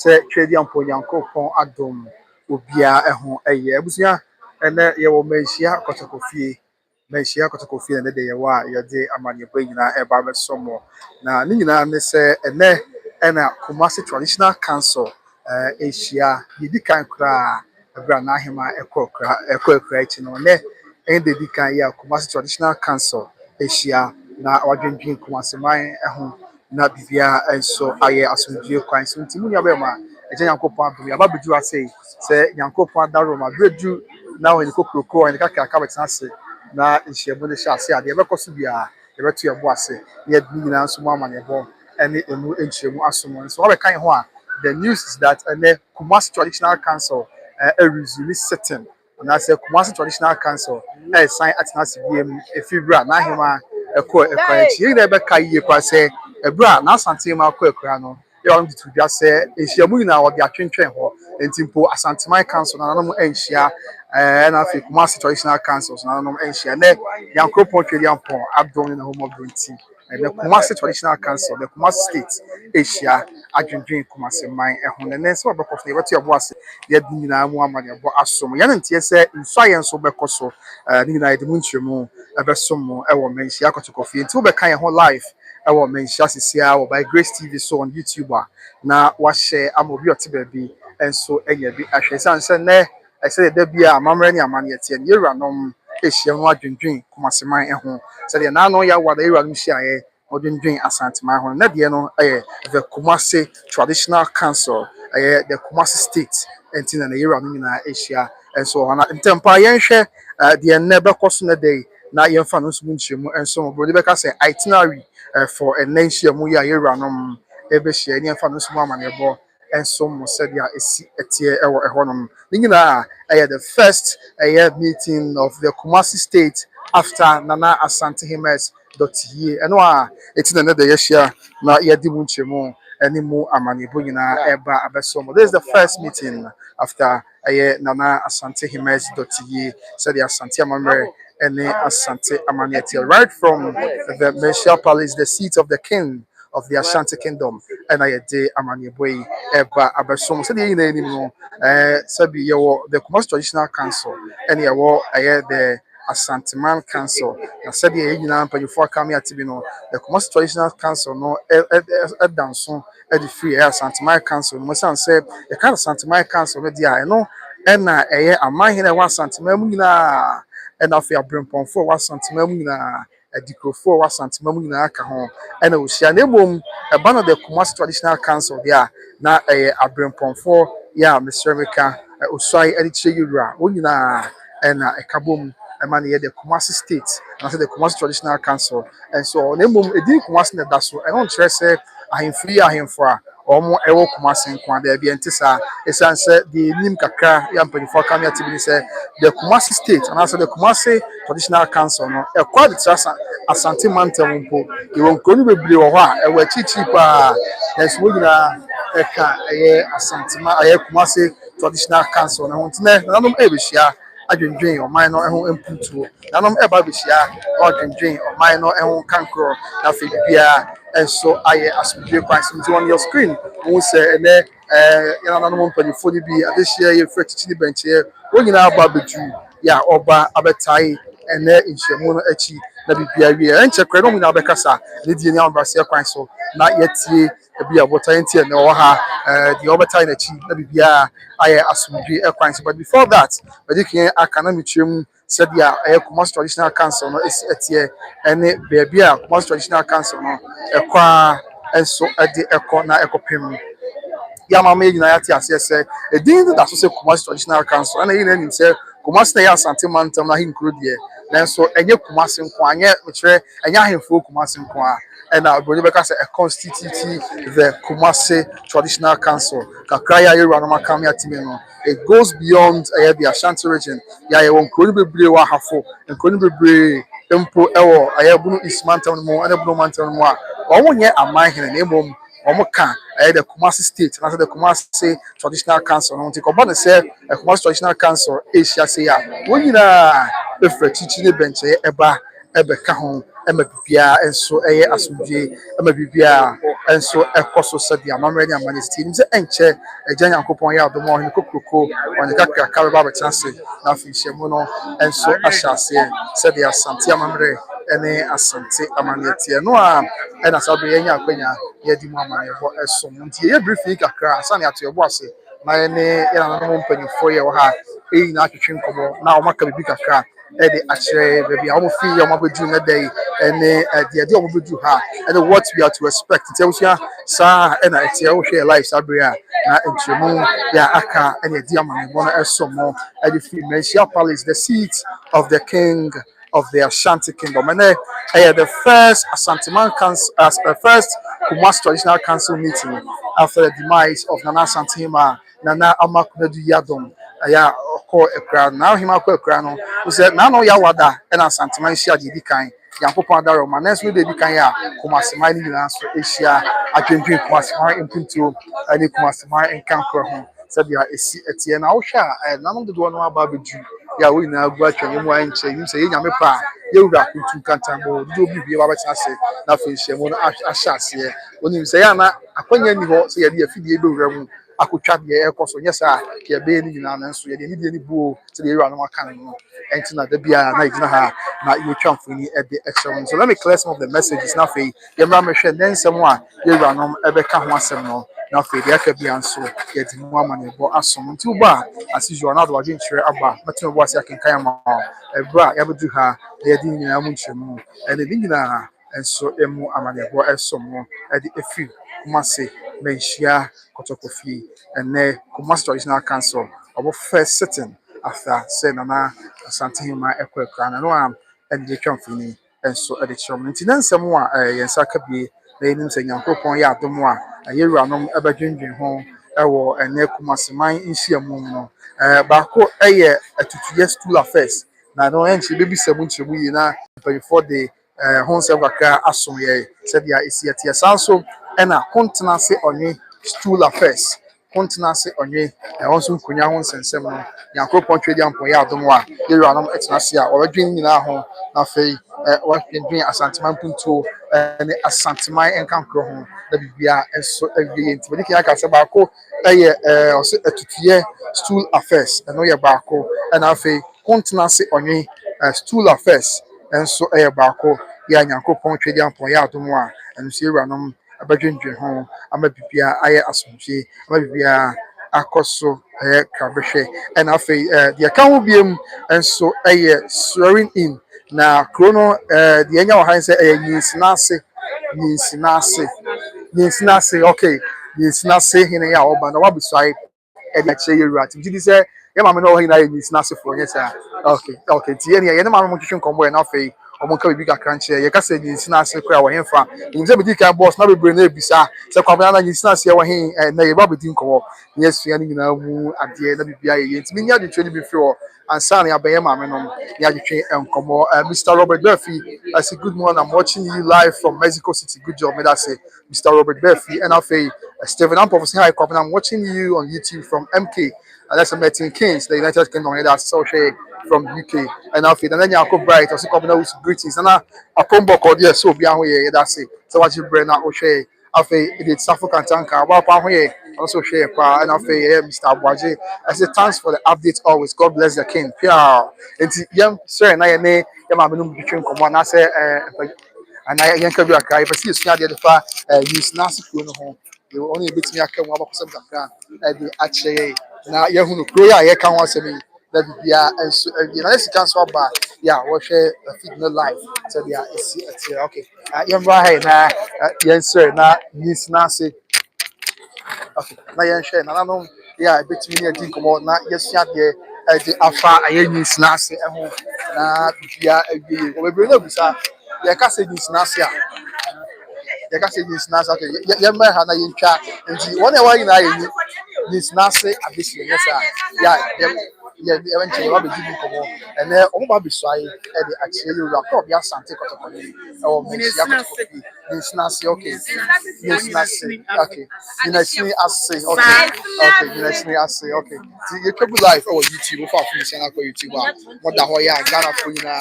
Say trade ampo Yankopon adom obia eho eye abusua ene ye wo Manhyia kotokofie ene de ye wa ye de amanyebo nyina eba besomo na ni nyina ne se ene ena Kumasi Traditional Council Asia yidi kan kra abra na ahema ekokra echi no ne ende di kan ya Kumasi Traditional Council Asia na wadwendwen Kumasi man eho na bibia enso aye asomdue kwan so ntimu nya be ma eje Yankopon adom ya babedu ase se Yankopon adaro ma bedu na woni kokroko en kaka ka betena ase na nhyiamu ne hye ase ade bekoso bia ye beto ye bo ase ye di nyina nso mo amane bo ene emu nhyiamu asomo so we kan ho a the news is that Kumasi Traditional Council a resume sitting and I say Kumasi Traditional Council sign atena ase biem efibra na ahema ekwa ye na be kai ye kwa se ebra na Asantehemaa akwa no ye on to bia se nhyiamu nyina wo de atwentwen ho entimpo Asantehemaa Council na nanom enhia na afi Kumasi Traditional Councils na nanom enhia ne Yankopon twedi ampon adom na home of Bronti the Kumasi Traditional Council, the Kumasi State, Asia, adwendwen Kumasi man ehun ne so bekoso ye beto abo ase ye di nyina mu amane bo asom ye ntie se nso aye nso bekoso ni nyina ye di mu ntremu ebesom e wo Manhyia kotokofie nti wo be kan ye ho live e wo Manhyia sisia wo by Grace TV so on YouTube na wa share amobi ote bi enso enye bi ahwe sanse ne I said there be a mamre ni amane tie ne yewranom ehia no adwendwen Kumasi man ehun said na no ya wa da yewranom hia odwendwen Asantehemaa ho na de no the Kumasi Traditional Council the Kumasi State entina na yewranom nyina ehia enso na ntempa yenhwe de ne bekoso na dey na yemfa no so munchiemu enso mo bro de beka say itinerary for a nation mu ya yewranom ebe hia ni yemfa no so amane bo enso mo said ya esi etie ewo ehonom ni nyina the first meeting of the Kumasi State after Nana Asantehemaa's Doteyie eno etina na de yehia na yedi munchiemu animu amanibo nyina eba abesomo. This is the first meeting after Nana Asantehemaa's Doteyie said the Asante Amamre and Asante Amanieti right from the Manhyia Palace, the seat of the king of the Ashanti Kingdom, and I de Amaniboy Eba Abesom. So the name no Sabi Yawo the Kumasi Traditional Council and Yawo the Asantehemaa Council. I said the Union before coming at Tibino, the Kumasi Traditional Council no danson the free Asantehemaa Council. Most say the kind of Asantehemaa Council with the I know and a man here was Asantehemaa and of your brimpon for was Asantehemaa a decrofo was Asantehemaa aka ho and o hia na mom e ba no the Kumasi Traditional Council there na a brimpon for ya Mr. Meka osai ediche yura onyina na ekabom man here the Kumasi State and the Kumasi Traditional Council and so na mom edi Kumasi na daso e no kire se ahemfo a omo ewo Kumasi nkwa da bia ntisa esanse the nim kakra ya mpanifo kam ya tibini se the Kumasi State and also the Kumasi Traditional Council no e kwa the Asante mantam mpo e won kroni bebre wo ho a e wa chichi pa yes mo nyina e ka Kumasi Traditional Council na hontine nanom ebehia adwendwen oman no ho emputuo nanom eba behia adwendwen oman no ho kankro na fe bia enso aye asubie kwansi on your screen won say ene yana nanom mpanifo ni bi adehia ye frechichi ni benche wonyina aba bedu ya oba abetai ene nhyiamu no achi na bibia wie enche kre no nyina bekasa ne die ni ambrase kwan so na yetie bia botai ntie ne wo ha the obetai na chi na bibia aye asubie kwan so but before that medikin akana mitwem said ya Kumasi Traditional Council no etie ene bia Kumasi Traditional Council no ekwa enso ede ekọ na ekopem ya mama nyina ya ti ase se edin da so se Kumasi Traditional Council na yina nim se Kumasi na ya Asante mantam na hinkro die nanso enye Kumasi nko anye mekire enye ahemfo Kumasi nko a na Broni beka se constitute the Kumasi Traditional Council kakra ya yeru anoma kam ya timi no it goes beyond the Ashanti region ya ye won kroni bebre wa hafo kroni bebre empo ewo ayabunu ismantam mo anabunu mantam mo a omonye amanhene na emom omoka the Kumasi State and the Kumasi Traditional Council no nti ko bo ne se Kumasi Traditional Council Asia se ya wonyina efra chichi ne benche eba ebeka ho ɛma bibia nso ɛyɛ asomdwe ɛma bibia nso ɛkɔ so sɛdeɛ amammerɛ ne amane siti nim sɛ ɛnkyɛ agya nyankopɔn yɛ adom a ɔhene kokroko ɔne kakraka bɛba abɛtena ase na afei nhyiamu no nso ahyɛ aseɛ sɛdeɛ asante amammerɛ ɛne asante amanneɛ teɛ no a ɛna saa bere yɛnya akwanya yɛdi mu amanneɛbɔ ɛsom nti yɛyɛ briefing kakra sane ato yɛbɔ ase na yɛne yɛnananom mpanyinfoɔ yɛ wɔ ha ɛyi nyinaa twetwe nkɔmmɔ na wɔmaka biribi kakra ɛde akyerɛ baabi a wɔn fii a wɔn abɛduru ne da yi ɛne deɛ wɔn bɛduru ha ɛne what we are to expect nti abusua saa ɛna ɛte ɛwohwɛ yɛ live saa bere a na nkyɛmu yɛ aka ɛne ɛdi amanneɛbɔ no ɛsom no ɛde firi Manhyia Palace the seat of the king of the Ashanti Kingdom. And the first Asantehemaa Council, as the first Kumasi Traditional Council meeting after the demise of Nana Asantehemaa, Nana Amakunedu Yadom. Yeah, call a crowd now. Him a crowd. We said, "Nano Yawada and Asantehemaa share the kind." Yankopɔn adaro ma next week de kan ya Kumasi man ni nyinaa so ahyia adwendwen Kumasi man mpuntuo ne Kumasi man nkankro ho sɛdeɛ esi etie na wohwɛ a nanom dodoɔ no aba abɛdu ya wo nyinaa gu atwa mu ankyɛ nim sɛ yɛ nyame pa yɛwura kuntu kantambo dodoɔ bi bie babɛkyɛ ase na afei hyɛmu no ahyɛ aseɛ onim sɛ yɛ ana akwanya ni hɔ sɛ yɛde afidie bɛwura mu akotwa deɛ ɛkɔ so nyɛ saa kɛ ɛbɛyɛ ne nyinaa nanso yɛde ne deɛ ne buo sɛdeɛ yɛwura no aka no ɛnti na da bia na yɛgyina ha na yɛtwa mfoni ɛde ɛkyerɛ so let me clear some of the messages na afei yɛmmra mɛhwɛ ne nsɛm a yɛwura no ɛbɛka ho asɛm no na afei deɛ aka bia nso yɛde mu amanneɛbɔ asom nti woba a as usual na ade wagye nkyerɛ aba mɛtena bɔ ase akenkan ama ɛberɛ a yɛabɛdu ha na yɛde nyinaa mu nkyerɛmu ɛne ne nyinaa nso mu amanneɛbɔ ɛsom no ɛde ɛfiri Kumasi Manhyia Kotokofie ɛnɛ Kumasi Traditional Council ɔbɔ first sitting after say Nana Asantehemaa ɛkɔ akra na no a ɛde atwa mfoni nso ɛde kyerɛ mu nti na nsɛm a yɛn nsa ka bie na yɛnim sɛ Nyankopɔn yɛ adom a yɛwuranom ɛbɛdwendwen ho ɛwɔ ɛnɛ Kumasi man nhyiamu no baako ɛyɛ atutuye school affairs na no ɛnkyɛ bɛbisa mu nkyerɛmu yie na mpanyinfoɔ de ho nsɛm kakra aso yɛ sɛdeɛ esi ɛteɛ saa nso ɛna kontena ase ɔnwe school affairs kontena ase ɔnwe ɛwɔ nso nkonya ho nsɛnsɛm no Nyankopɔn twɛdi ampɔ yɛ adom a yɛwuranom ɛtena ase a wɔbɛdwen nyinaa ho na afei wɔdwen Asantehemaa mpuntuo ne Asantehemaa nkankoro ho na bibia nso awie nti bɛdi kan aka sɛ baako ɛyɛ ɔsɛ atutuye school affairs ɛno yɛ baako ɛna afei kontena ase ɔnwe school affairs nso ɛyɛ baako yɛ Nyankopɔn twɛdi ampɔ yɛ adom a ɛno nso yɛwuranom abɛdwendwen ho ama bibia ayɛ asomdwe ama bibia akɔ so ɛyɛ krabɛhwɛ ɛna afei deɛ ka ho biem nso ɛyɛ swearing in na kuro no deɛ ɛnya wɔ ha sɛ ɛyɛ nyinsinase okay nyinsinase hene yɛ a ɔba na wabisuae ɛde akyerɛ yɛwura nti gye di sɛ yɛ maame no ɔwɔ ha nyinaa yɛ nyinsinasefo nyɛ saa okay nti yɛne maame mo twetwe nkɔmmɔ yɛ na afei ɔmo nka biribi kakra nkyerɛ yɛka sɛ nyinsinase koraa wɔ hemfa nim sɛ medi kan bɔs na bebree na ebisa sɛ kwabena na nyinsinase yɛwɔ he na yɛba bɛdi nkɔmmɔ na yɛasua no nyinaa mu adeɛ na biribi ayɛ yɛ nti menni adwetwe no bi firi hɔ ansa na yɛabɛyɛ maame nom ne adwetwe nkɔmmɔ Mr. Robert Berfi I say good morning I'm watching you live from Mexico City good job may I say Mr. Robert Berfi and afei Stephen Ampo say hi kwabena I'm watching you on YouTube from MK that's Martin Keynes the United Kingdom and that's social from UK and after then Yako Bright also coming out with greetings and a combo called yes so beyond where that's it so what you bring out O'Shea after it is African tanker about here also share and after Mr. Abuaje I say thanks for the updates always God bless the king Pierre and young sir and I ne yama minum between come on I say and I yanka bi akra if I see you sua the fa use nasi kuro no ho you only bit me aka mo abakosam kakra the akyere na yehunu kuro ya ye kan ho asemi that bia enso na esi kan so ba ya wo hwe feed life so dia esi atie okay yemra hai na yen sir na use nasi okay na yen hwe na nanom ya betimi ne adi komo na yesua de the afa ayenyi snase ho na bia awie ko bebre na busa ya ka se snase a ya ka se snase okay ya ma ha na yentwa nti won e wa nyina ayenyi snase abisi yesa ya yeah eventually wa be di komo ene omo ba be so aye e de akire yura ko bi asante kotokoni e o Manhyia kotokofi Ninsinase okay Ninsinase okay Ninsinase ase okay okay Ninsinase ase okay ti you keep live on YouTube for finish na ko YouTube a mo da ho ya Ghana fo nyina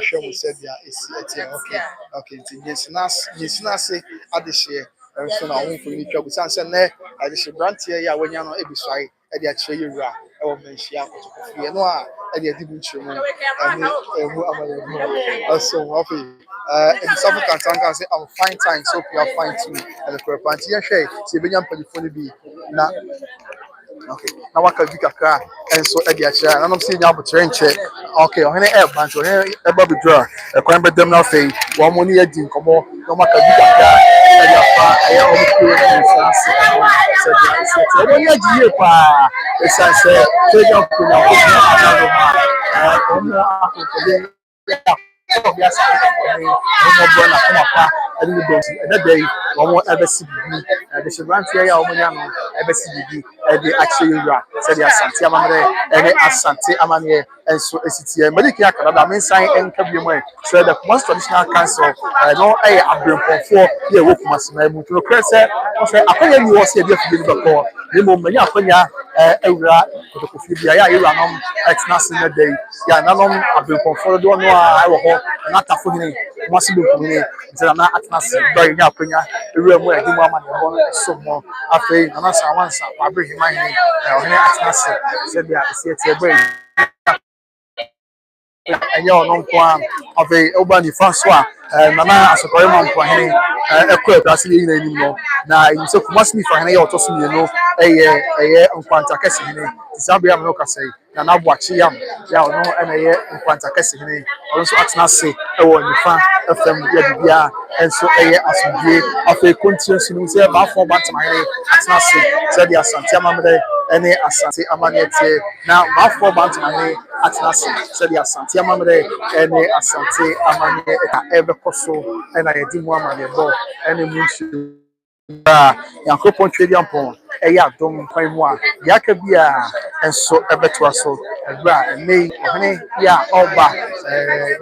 hwe mo se bia esi etie okay okay ti Ninsinase adehye so na won fo ni twa busan se ne adehye brantie ya wanya no ebisai e de akire yura e o Manhyia kotokofi no a e de adi bu nchiremu ani emu amale mo aso wafi and some can say I'm fine time so we are fine too and the party ya share say be nyam telephone bi na okay na waka bi kakra enso e dia kira na no say nya abotre nche okay ohene e banjo ohene e ba bi draw e kwan be dem na fe wo mo ni adi nkomo no maka bi kakra e dia fa e o bi kure ni sanse se dia se e dia ji e pa e sanse se dia ko na ko na do ma o mo akoko de ya sa ko mo bo na kuma pa e ni do e da yi wo mo e be si bi de shebrantia ya wo nya no e be si bi e de action yura se de asante amane e ne asante amane enso esitie mediki akara da men san enka bi mo e so the Kumasi traditional council no e abremponfo ye wo Kumasi na mu to krese o se akonya ni wo se de afi bi beko ni mo manya akonya ewura kotokofi bia ya yura nom exnas na day ya nanom abremponfo do no a wo ho na tafo hini Kumasi be kumini nti na atnas do nya akonya ewura mu edi mu amane ho so mo afei na sa wansa abre hima hini ohene atnas se bia esi etie boy enye ono nko a afei oba ni fa so a nana asokore ma nko hene ekọ ebrase ni na enim no na enim se Kumasi ni fa hene ya otoso ni no eye nkwanta kese hene tisabe ya no kasai na na boachi ya ono na eye nkwanta kese hene ono so atena se ewo nifa fm ya bibia enso eye asudie afei continuous ni se ba fo ba tama hene atena se dia Asantehemaa mede ene asante amanete na ba fo ba tama hene atena se dia Asantehemaa mede ene asante amane eta ebekoso ena yedi mu amane bo ene mu nsu yankopon twedi ampon eya dom kwan mu a yaka bia enso ebeto aso ebra enei ohene ya oba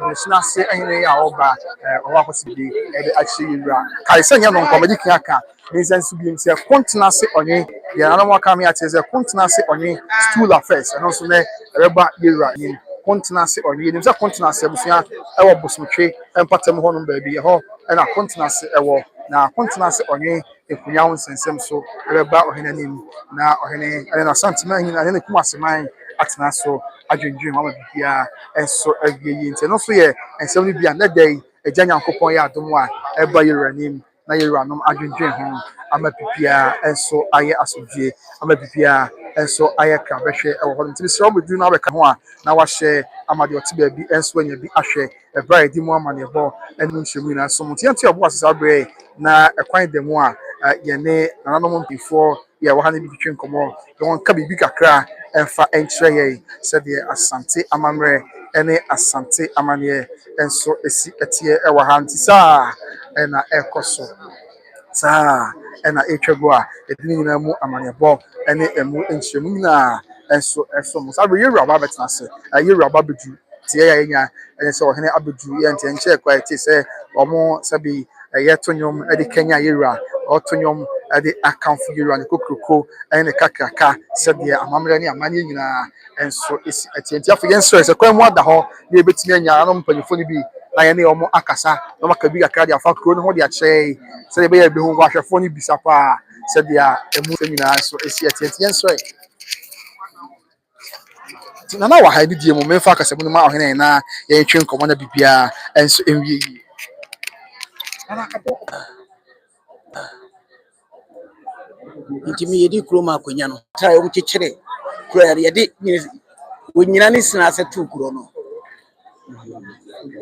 Ninsinase ehene ya oba owa kosidi ede achi yura kaisa nya no nkomadi kiaka nsensu bi nse kontinase onye ya na mo aka me ateze kontinase onye stool affairs eno so ne reba yura ni kontinase onye ni nse kontinase busua ewo bosomtwe empatem ho no ba bi ho na kontinase ewo na kontinase onye ekunya wonsensem so reba ohene nim na ohene na Asantehemaa hina ne Kumasi man atena so adwendwen mama bibia enso awie nti no so ye ensem ni bia na dai agya nyankopon ya adom a eba yuranim na yuranom adwendwen ho ama bibia enso aye asodie ama bibia enso aye ka behwe ewo ho nti se obedu na beka ho a na wahye amade oti ba bi enso anya bi ahwe ebra edi mu amane bo enu nhyemu na so mti ante obo asesa bre na ekwan demu a yene nananom mpifo ya wahane bi twetwe nkomo won ka bibi kakra enfa enkyere ye se de asante amamre ene asante amane enso esi etie ewa ha nti saa ena ekoso saa ena etwego a edini nyina mu amane bo ene emu enhyemu nyina enso eso mo sabe yewura ba betena se yewura ba bedu tie ya nya enso ohene abedu ye nti enche kwa tie se omo sabi ye tonyom edi Kenya yewura otonyom edi akamfu yewura ne kokroko ene kakaka sebe amamre ne amanye nyina enso esi atienti afo yenso se kwa mu ada ho na ebetimi anya no mpanyifo ne bi na ye ne omo akasa no maka bi kakra dia fa kro ne ho dia che se be ye be hu ahwefo ne bisa pa sebe emu nyina enso esi atienti yenso nana wa ha die mu memfa akasa mu ma ohene na ye ntwe nkomo na bibia enso enwie yi nti mi yedi kuro ma akonya no try o kyekere kuro yedi wonyina ne sina ase tu kuro no